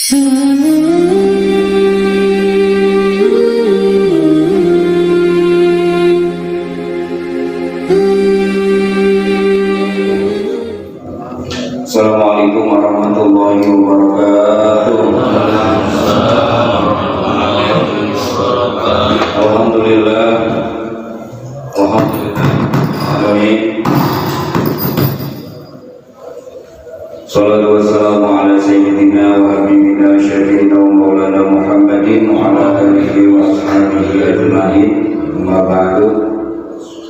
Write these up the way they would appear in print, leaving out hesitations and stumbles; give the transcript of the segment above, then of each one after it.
Assalamualaikum warahmatullahi wabarakatuh. Alhamdulillah. Amin. Salatu wassalamu ala sayyidina wa habibina syafiina wa maulana Muhammadin wa ala alihi wa ashabihi ajma'in. Amma ba'du.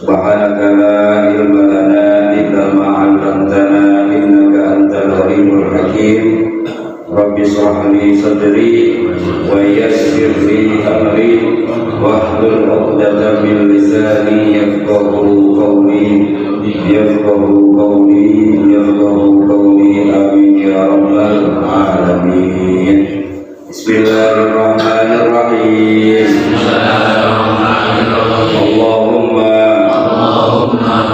Subhanaka la ilma lana illa ma 'allamtana innaka antal alimul hakim. Rabbi shrah li sadri wa yassir li amri wahlul 'uqdatam min lisani yafqahu qawli amin ya rabbal alamin. Bismillahirrahmanirrahim. Allahumma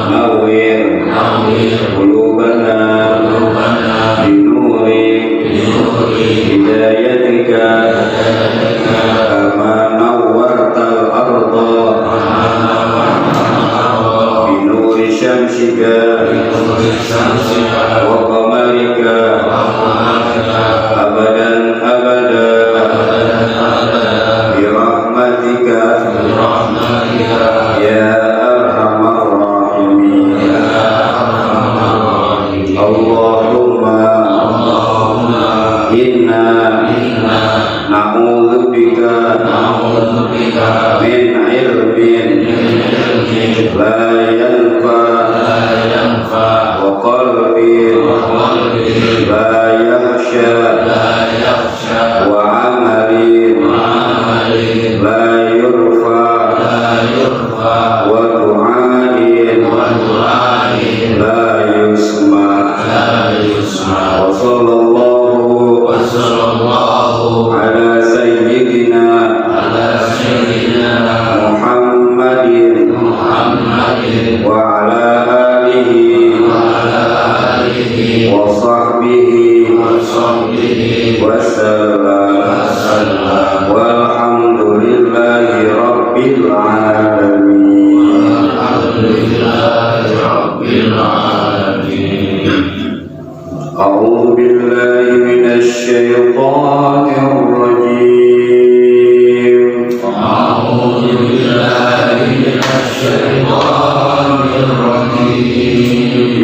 nawwir qulubana binuri hidayatika kama nawwartal arda binuri syamsika wa qamarika abadan abada bi rahmatika ya arhamar rahimin. Allahumma inna na'udzubika min ilmin la yanfa wa qalbin la yakhsha wa amalin la yurfa wa du'ain la yusma. Wa sallallahu ala sayyidina Muhammadin wa ala alihi wa sahbihi wa sallam walhamdulillahi rabbil alamin. A'udzu billahi minasy syaithanir rajim.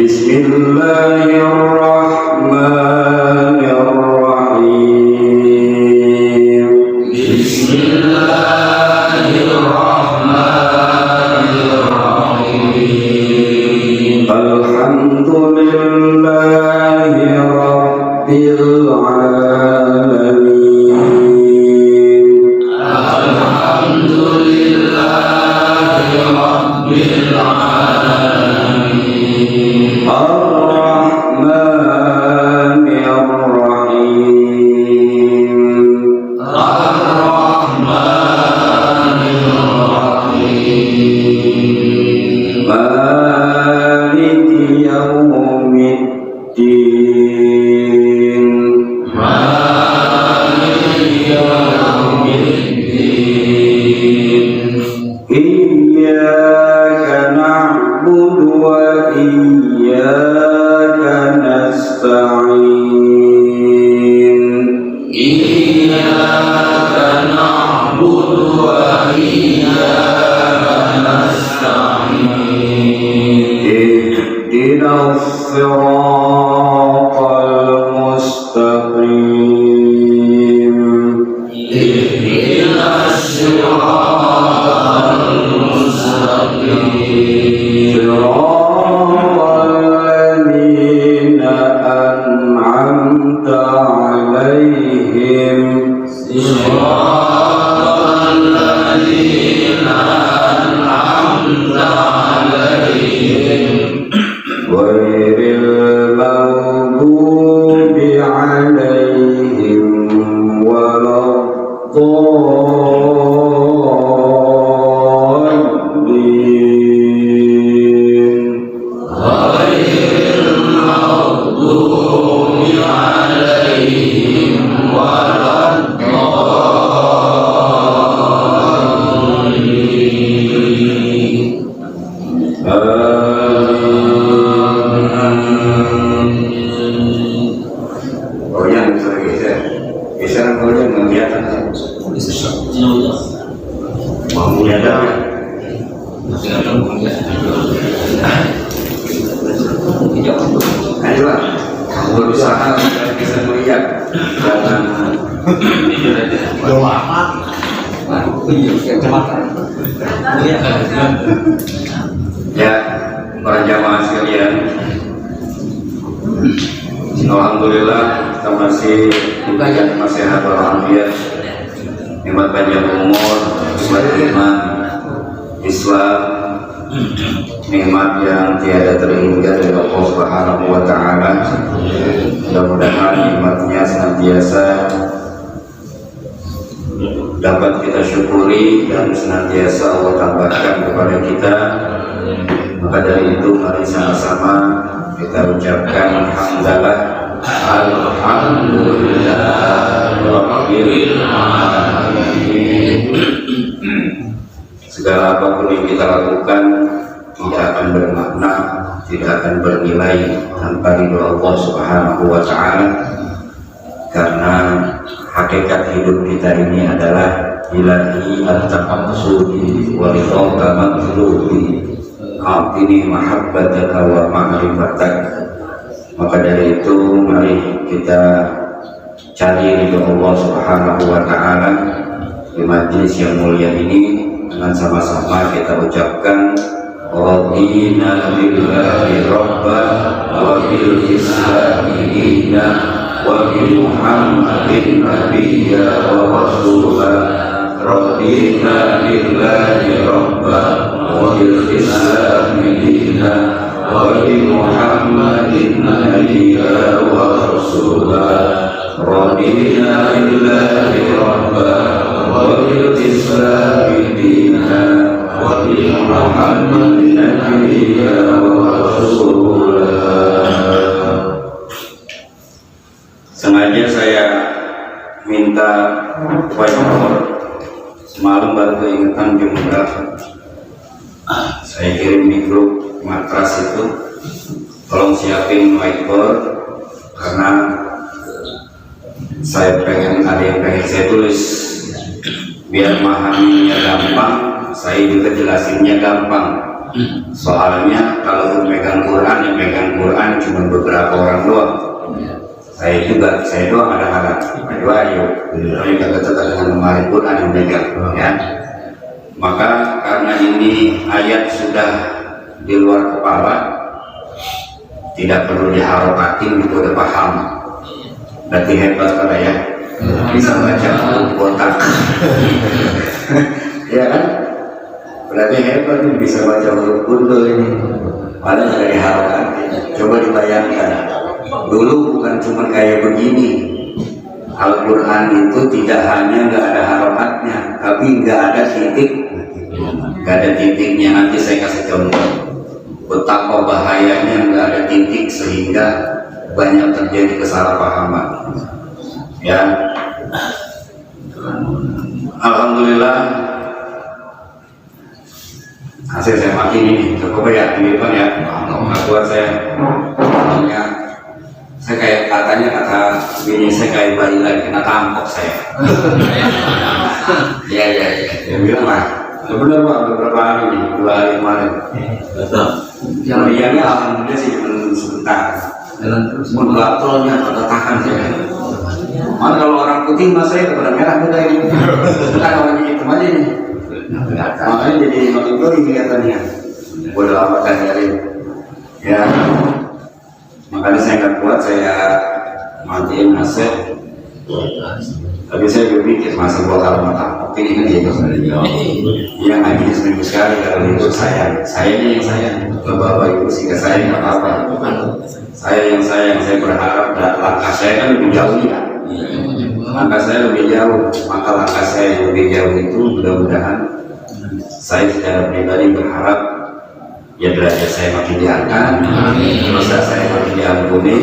Bismillahirrahmanirrahim. Alhamdulillahi rabbil alamin. Ar-Rahmanir-Rahim. Maliki yaumiddin. Iyyaka na'budu wa iyyaka nasta'in. Iyyaka na'budu wa iyyaka nasta'in. Ihdinas siratal mustaqim. Ihdinas siratal mustaqim. Siratal ladzina an'amta 'alaihim. Siratal ladzina an'amta 'alaihim ghairil maghdubi 'alaihim waladdallin. Ghairil maghdubi 'alaihim waladdallin. bisa boleh melihat mau melihat apa? Ayo lah, kamu berusaha bisa melihat jangan ya para jamaah sekalian. Alhamdulillah kita masih diberikan nasihat walafiat, nikmat panjang umur, nikmat iman, Islam, nikmat yang tiada terhingga dari Allah Subhanahu wa Ta'ala. Mudah-mudahan nikmatnya senantiasa dapat kita syukuri dan senantiasa Allah tambahkan kepada kita. Maka dari itu mari sama-sama kita ucapkan alhamdulillah rabbil alamin. Segala apapun yang kita lakukan tidak akan bermakna, tidak akan bernilai tanpa ridho Allah Subhanahu wa Ta'ala, karena hakikat hidup kita ini adalah ilahi at-taqassudi wa ridha maghlubi atini mahabbataka wa ma'rifatak. Maka dari itu mari kita cari ridho Allah Subhanahu wa Ta'ala di majlis yang mulia ini. Dengan sama-sama kita ucapkan radina billahi rabban wa bil islami dinan wa bi muhammadin nabiyya wa rasula. Radina billahi rabban wa bil islami dinan wa bi muhammadin nabiyya wa rasula. Radina billahi rabban wa bil islami dinan wa bi muhammadin nabiyya wa rasula. Sengaja saya minta whiteboard, semalam baru keingetan jumlah. Saya kirim di grup matras itu, tolong siapin whiteboard karena saya pengen, ada yang pengen saya tulis biar memahaminya gampang, saya juga jelasinnya gampang. Soalnya kalau megang Quran, yang megang Quran cuma beberapa orang doang. Saya doang ada ayo yang dekat dengan memahami Quran yang megang, ya. Maka karena ini ayat sudah di luar kepala, tidak perlu diharokatin, itu udah paham. Berarti hebat pada ya, bisa baca kotak. Ya kan? Berarti hebat nih, bisa baca huruf kuntul ini. Padahal ada diharokatin. Coba dibayangkan, dulu bukan cuma kayak begini. Al-Quran itu tidak hanya nggak ada harokatnya, tapi nggak ada titik, nggak ada titiknya. Nanti saya kasih contoh betapa bahayanya nggak ada titik sehingga banyak terjadi kesalahpahaman. Ya, alhamdulillah hasil saya mati ini cukup ya, ini kan ya, nggak kuat saya. Saya kayak kata bini saya kayak bayi lagi kena tampok saya. Ya, dia bilang lah, benar Pak, beberapa hari ini, 2 hari kemarin. Betul. Yang lihatnya alhamdulillah sih cuma sebentar. Menggatrolnya atau tahan saya. Mana kalau orang putih mas saya pada merah muda ini. Bukan orang hitam aja ini. Makanya jadi makin gori kelihatannya. Bodoh amat kan nyari. Ya. Makanya saya nggak kuat, saya matiin aset. Tapi saya berpikir masa gua kalau mata ini kan gitu. Iya ngajinya seminggu sekali, kalau itu sayangnya yang sayang. Bapak ibu sehingga saya nggak apa-apa. Saya berharap langkah saya kan lebih jauh ya. Langkah saya lebih jauh, maka langkah saya yang lebih jauh itu mudah-mudahan saya secara pribadi berharap ya derajat saya makin diangkat, dosa saya makin diampuni,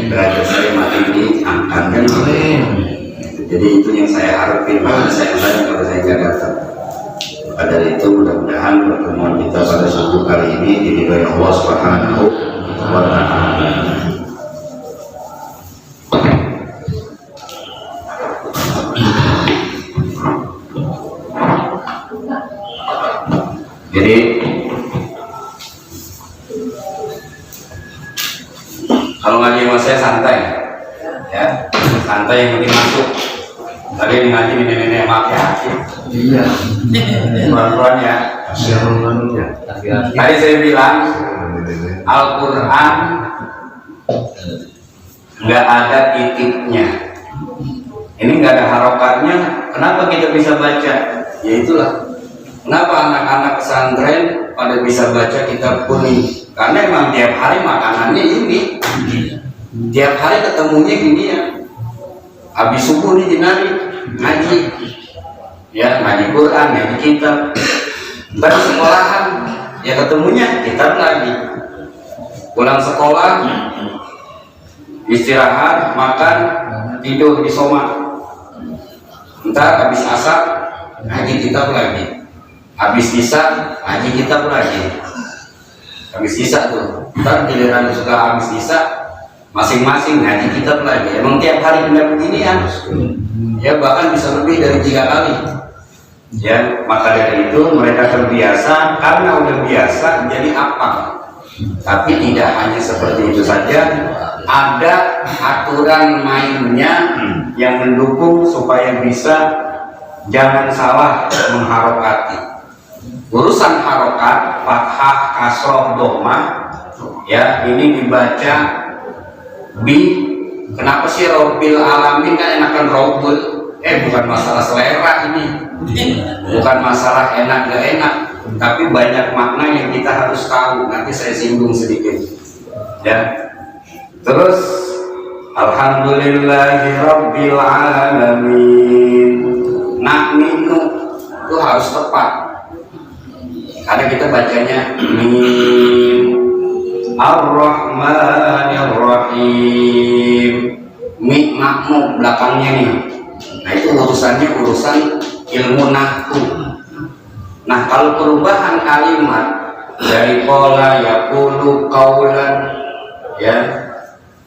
derajat saya makin diangkat kan. Jadi itu yang saya harapin, makanya saya sayang kalau saya nggak datang. Maka dari itu mudah-mudahan pertemuan kita pada subuh kali ini diridhoi Allah Subhanahu wa Ta'ala. Jadi kalau ngaji sama saya santai, ya santai, yang penting masuk. Tadi ngaji nenek-nenek pakai hati. Iya. Pelan-pelan ya. Tadi saya bilang Al-Quran nggak ada titiknya. Ini nggak ada harokatnya. Kenapa kita bisa baca? Ya itulah. Kenapa anak-anak pesantren pada bisa baca kitab kuning? Karena emang tiap hari makanannya ini. Tiap hari ketemunya gini ya. Habis subuh nih dinari ngaji. Ya ngaji Quran, ngaji kitab. Ntar sekolahan ya ketemunya kitab lagi. Pulang sekolah istirahat, makan, tidur di soma. Ntar habis asar ngaji kitab lagi. Habis isya ngaji kitab lagi. Habis isya tuh, ntar giliran suka habis isya masing-masing ngaji kitab lagi. Emang tiap hari pindah beginian, ya bahkan bisa lebih dari 3 kali. Ya maka dari itu mereka terbiasa, karena udah biasa jadi apa? Tapi tidak hanya seperti itu saja, ada aturan mainnya yang mendukung supaya bisa jangan salah mengharokati. Urusan harokat, fathah, kasroh, dhammah, ya ini dibaca bi. Kenapa sih Rabbil Alamin, kan enakan Rabbul? Bukan masalah selera ini, bukan masalah enak gak enak, tapi banyak makna yang kita harus tahu. Nanti saya singgung sedikit, ya. Terus Alhamdulillahi Rabbil Alamin. Nakminu itu harus tepat, karena kita bacanya mim. Ar-Rahmanir Rahim. Mi makmu belakangnya nih. Nah itu urusannya urusan ilmu nahwu. Nah kalau perubahan kalimat dari pola yaqulu qaulan, ya,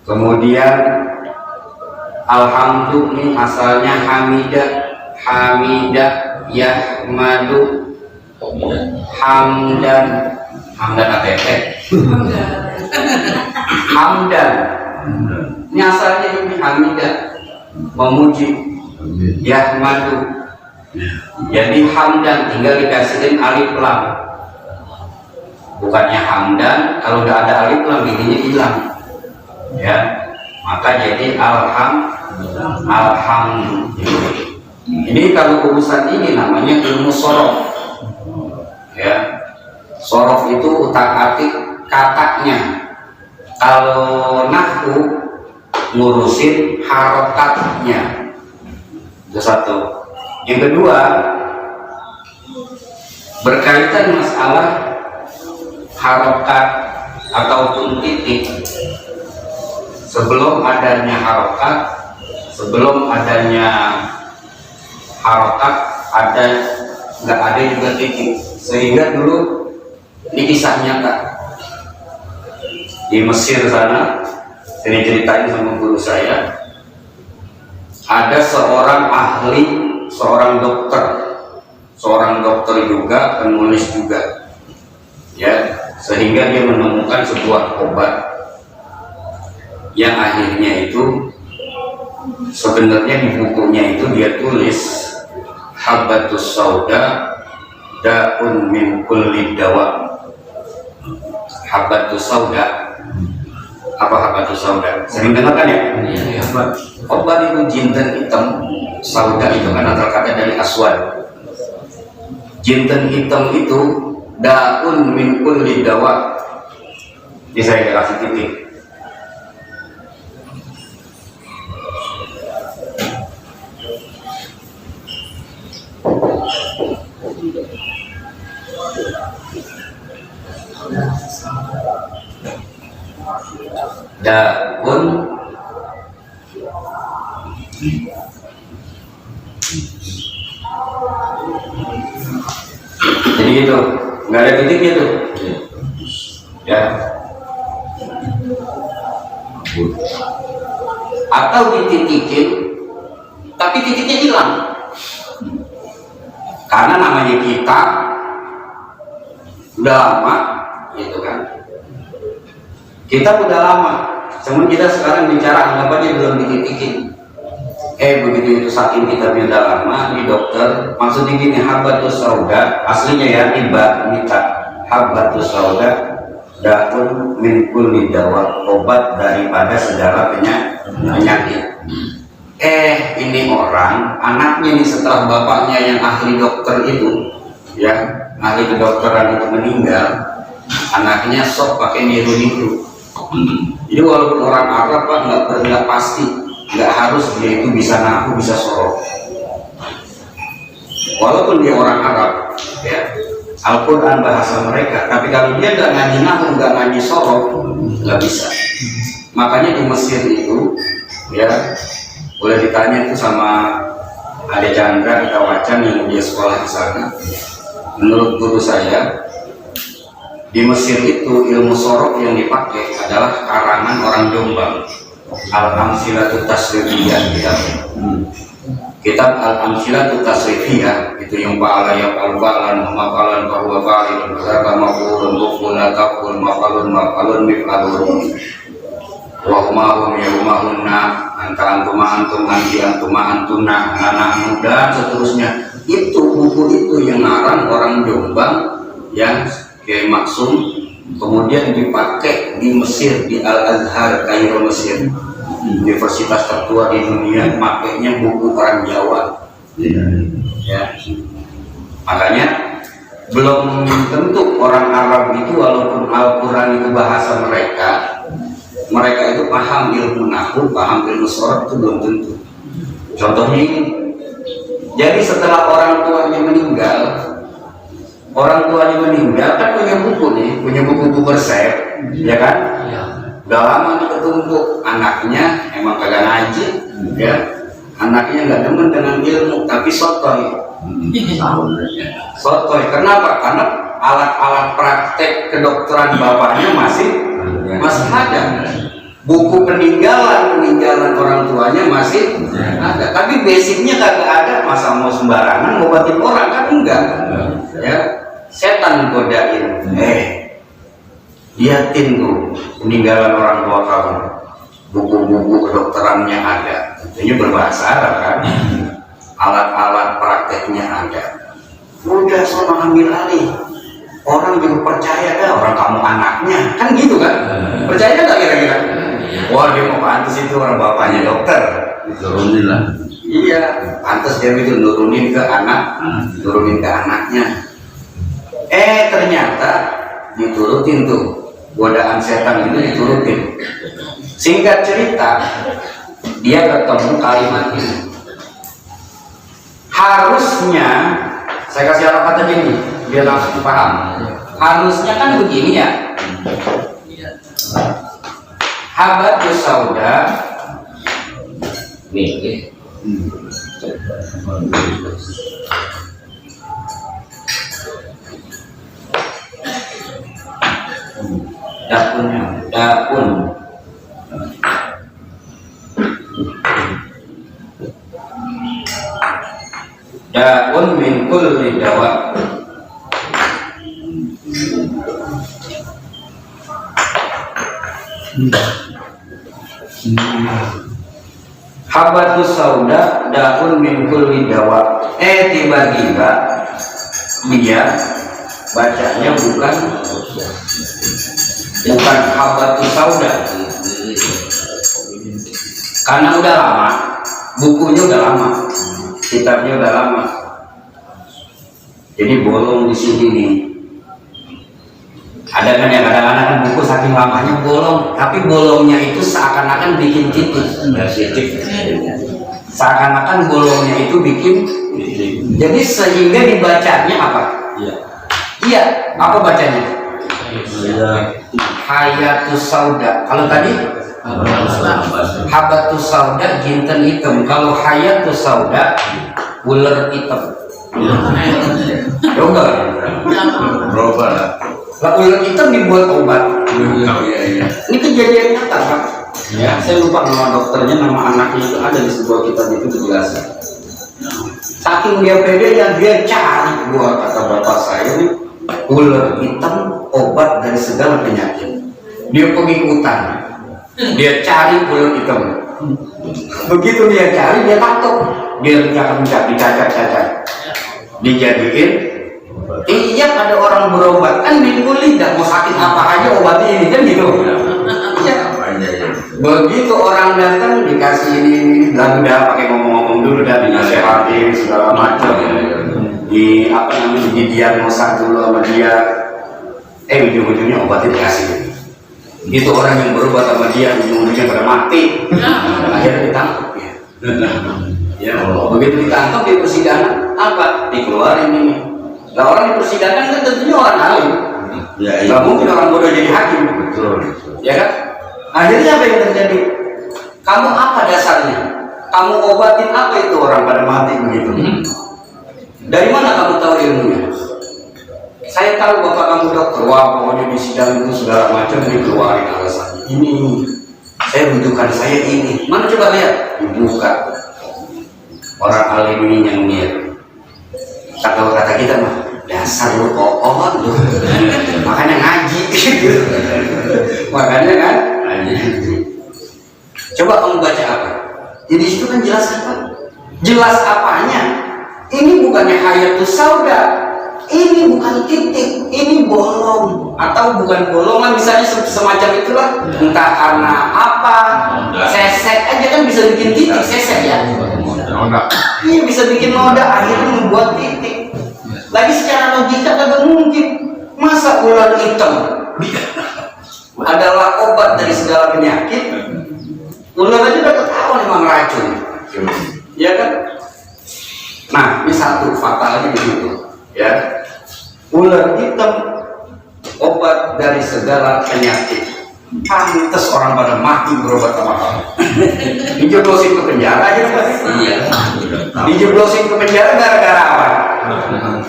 kemudian alhamdulillah ini asalnya hamidah, hamidah yahmadu, hamdan, hamdan ATT, hamdan ini asalnya ini hamidah, memuji, yahmadu. Jadi hamdan tinggal dikasihin alif lam, bukannya hamdan. Kalau udah ada alif lam giginya hilang, ya, maka jadi alhamdulillah. Ini kalau urusan ini namanya ilmu sorof, ya. Sorof itu utak-atik katanya. Kalau nahwu ngurusin harokatnya. Itu satu. Yang kedua, berkaitan masalah harokat ataupun titik. Sebelum adanya harokat, sebelum adanya harokat, nggak ada juga titik. Sehingga dulu ini kisah nyata di Mesir sana, saya ceritain sama guru saya. Ada seorang ahli, seorang dokter juga, penulis juga, ya, sehingga dia menemukan sebuah obat yang akhirnya itu sebenarnya di bukunya itu dia tulis Habbatus Sauda da'un min kulli dawa. Habbatus Sauda. Apa Habbatus Sauda? Sering dengar kan ya? Obat itu jinten hitam, sauda itu kan asal kata dari aswad. Jinten hitam itu daun min kulli dawa. Jadi saya kasih titik. Daun jadi gitu, nggak ada titiknya tuh, ya. Atau dititikin tapi titiknya hilang, karena namanya kita, udah lama, gitu kan? Kita udah lama, cuman kita sekarang bicara anggap aja belum dititikin. Begitu itu saking kita udah lama di dokter, maksudnya gini, habbatus sauda, aslinya ya tiba minta habbatus sauda, daun min kulli dawa, obat daripada segala penyakit. Ini orang, anaknya nih setelah bapaknya yang ahli dokter itu, ya ahli kedokteran itu meninggal, anaknya sok pakai niru-niru. Jadi walaupun orang Arab Pak nggak pasti, nggak harus dia itu bisa nahu, bisa sorok. Walaupun dia orang Arab, ya Al-Quran bahasa mereka, tapi kalau dia nggak ngaji nahu, nggak ngaji sorok, nggak bisa. Makanya di Mesir itu, ya boleh ditanya itu sama Ade Chandra kita Wacan yang dia sekolah di sana. Menurut guru saya, di Mesir itu ilmu sorok yang dipakai adalah karangan orang Jombang. Al-Amsilatut Tasrifiyah kitab Al-Amsilatut Tasrifiyah itu yang ba'ala ya al-ba'lan maqalan bahwa ba'ilun berapa maqulun bukuna takul maqalun mif'alun wa humahum ya humahunna antara antum antuna anak muda seterusnya. Itu buku itu yang ngarang orang Jombang yang Kiai Maksum, kemudian dipakai di Mesir, di Al-Azhar, Kairo, Mesir, universitas tertua di dunia, makainya buku orang Jawa. Ya. Makanya belum tentu orang Arab itu walaupun Al-Quran itu bahasa mereka itu paham ilmu nahwu, paham ilmu sorot, itu belum tentu. Contohnya ini, jadi setelah orang tuanya meninggal kan punya buku nih, punya buku bersep, ya kan? Udah lama nih ketumpuk, anaknya emang kagak ngaji, ya, anaknya nggak demen dengan ilmu, tapi sotoy. Sotoy, kenapa? Karena alat-alat praktek kedokteran bapaknya masih ada. Buku peninggalan orang tuanya masih ada, tapi basicnya kagak ada. Masa mau sembarangan ngobatin orang kan enggak, ya. Setan godain, liatin tuh peninggalan orang tua kamu, buku-buku kedokterannya ada, tentunya berbahasa Arab kan, alat-alat prakteknya ada. Udah sono ambil alih, orang juga percaya dah orang kamu anaknya, kan gitu kan? Percaya nggak kira-kira? Wah, dia mau pantas itu orang bapaknya dokter, diturunin lah. Iya, pantas dia itu nurunin ke anaknya. Ternyata diturutin tuh, godaan setan itu diturutin. Singkat cerita, dia ketemu kalimat ini. Harusnya, saya kasih alamat aja nih, biar langsung paham. Harusnya kan begini ya. Habbatus sauda nih. Daun min kulli dawa. Habbatus sauda daun min kulli dawa. Tiba-tiba dia bacanya bukan habbatus sauda, karena udah lama, bukunya udah lama, kitabnya udah lama, jadi bolong di sini nih. Ada kan yang kadang-kadang kan buku saking lamanya bolong, tapi bolongnya itu seakan-akan bikin titik, seakan-akan bolongnya itu bikin, jadi sehingga dibacanya apa? Iya, apa bacanya? Hayatus sauda. Kalau tadi habbatus sauda jinten hitam. Kalau hayatus sauda ular hitam. Coba. Lah ular hitam dibuat obat. Ini kejadian nyata Pak. Ya, saya lupa nama dokternya, nama anaknya itu ada di sebuah kitab itu dijelaskan. Saking dia pede yang dia cari buat kata bapak saya nih. ular hitam obat dari segala penyakit. Dia pergi ke hutan, dia cari ular hitam. Begitu dia cari, dia tangkap, dia dicacat-cacat, dijadiin. Iya, ada orang berobat kan bingung lidah, mau sakit apa aja obatnya ini kan gitu. Ya. Begitu orang datang dikasih ini, udah pakai ngomong-ngomong dulu, dan dinasehatin segala macam. Di apa namanya, di diagnosa dulu sama dia, ujung-ujungnya obatnya dikasih. Itu orang yang berobat sama dia ujung-ujungnya pada mati. Akhirnya ditangkap ya. Ya, begitu ditangkap di persidangan apa? Dikeluarin ini. Nah, orang di persidangan kan tentunya orang alim. Ya, nggak mungkin orang bodoh jadi hakim. Betul. Ya kan? Akhirnya apa yang terjadi? Kamu apa dasarnya? Kamu obatin apa itu orang pada mati begitu? Dari mana kamu tahu ilmunya? Saya tahu bapak kamu dokter. Wah, pokoknya di sidang itu segala macam dikeluarin alasannya. Ini, saya rujukan saya ini. Mana coba lihat? Dibuka. Orang alim ini nyengir. Kalau kata kita mah, dasar lu kokon lu. Makanya ngaji gitu. Makanya kan ngaji. Coba kamu baca apa? Jadi situ kan jelas apa? Jelas apanya? Ini bukannya hayatus sauda, ini bukan titik, ini bolong atau bukan bolongan misalnya semacam itulah. Entah karena apa, sesek aja kan bisa bikin titik sesek ya. Iya bisa bikin noda, akhirnya membuat titik. Lagi secara logika kagak mungkin. Masa ular hitam adalah obat dari segala penyakit? Ular aja udah ketahuan memang racun, ya kan? Nah, ini satu fakta lagi begitu, ya. Ular hitam obat dari segala penyakit. Pantes orang pada mati berobat sama kamu. Dijeblosin ke penjara aja kan? Iya. Dijeblosin ke penjara gara-gara apa?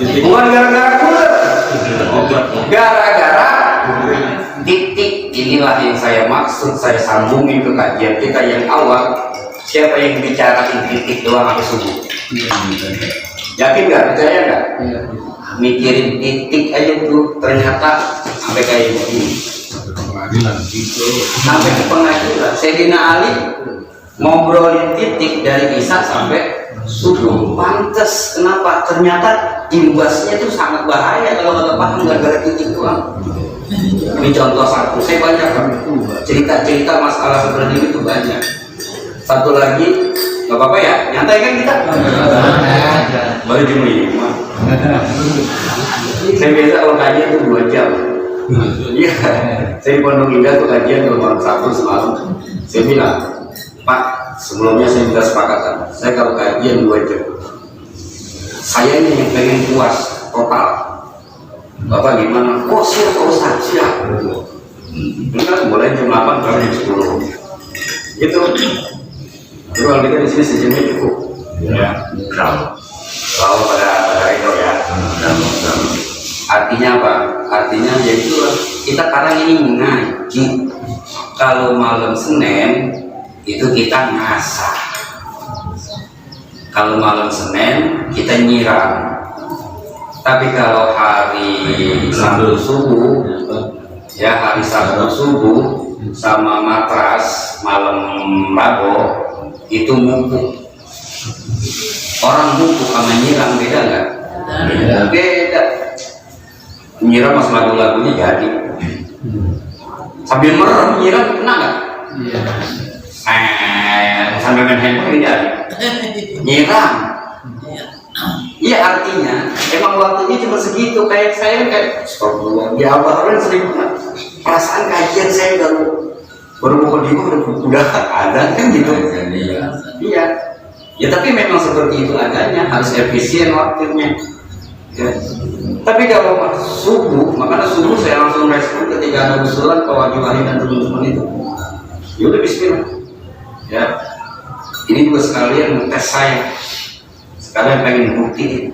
Bukan gara-gara ular. Gara-gara titik. Inilah yang saya maksud, saya sambungin ke kajian kita yang awal. Siapa yang bicarain titik doang sampai subuh? Yakin nggak? Percaya nggak? Mikirin titik aja tuh ternyata sampai kayak begini. Sampai ke pengadilan. Sayyidina Ali ngobrolin titik dari Isya sampai subuh. Pantes kenapa? Ternyata imbasnya itu sangat bahaya kalau nggak paham gara-gara titik doang. Ini contoh satu. Saya banyak cerita-cerita masalah seperti itu banyak. Satu lagi, nggak apa-apa ya, nyantai kan kita? Baru jam 5. Saya biasa kalau kajian itu 2 jam. Iya, saya di Pondok Indah tuh kajian nomor 1 semalam. Saya bilang, Pak, sebelumnya saya minta sepakatan. Saya kalau kajian 2 jam. Saya ini yang pengen puas total. Bapak gimana? Oh siap, Pak Ustaz, siap. Ini kan boleh jam 8 sampai jam 10. Gitu. Jadi kalau kita di sini sejamnya cukup. Ya. Kalau pada itu ya. Artinya apa? Artinya yaitu kita sekarang ini ngaji. Kalau malam Senin itu kita ngasah. Kalau malam Senin kita nyiram. Tapi kalau hari Sabtu subuh, ya hari Sabtu subuh sama matras malam Rabu itu mupuk. Orang mupuk sama nyiram beda nggak? Beda. Nyiram mas lagu-lagunya jadi. Sambil merem nyiram kena nggak? Sambil main handphone jadi. Nyiram. Iya artinya emang waktunya cuma segitu. Kayak saya kayak stop di awal sering banget. Perasaan kajian saya baru mau udah ada kan gitu. Iya. Ya tapi memang seperti itu adanya, harus efisien waktunya. Ya. Tapi kalau subuh, makanya subuh saya langsung respon ketika ada usulan kewajiban dan teman-teman itu. Ya udah bismillah. Ya. Ini juga sekalian ngetes saya. Sekalian pengen buktiin.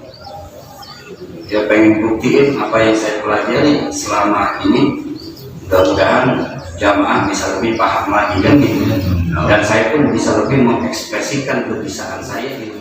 Ya pengen buktiin apa yang saya pelajari selama ini. Mudah-mudahan jamaah bisa lebih paham lagi kan gitu. Dan saya pun bisa lebih mengekspresikan kebisaan saya gitu.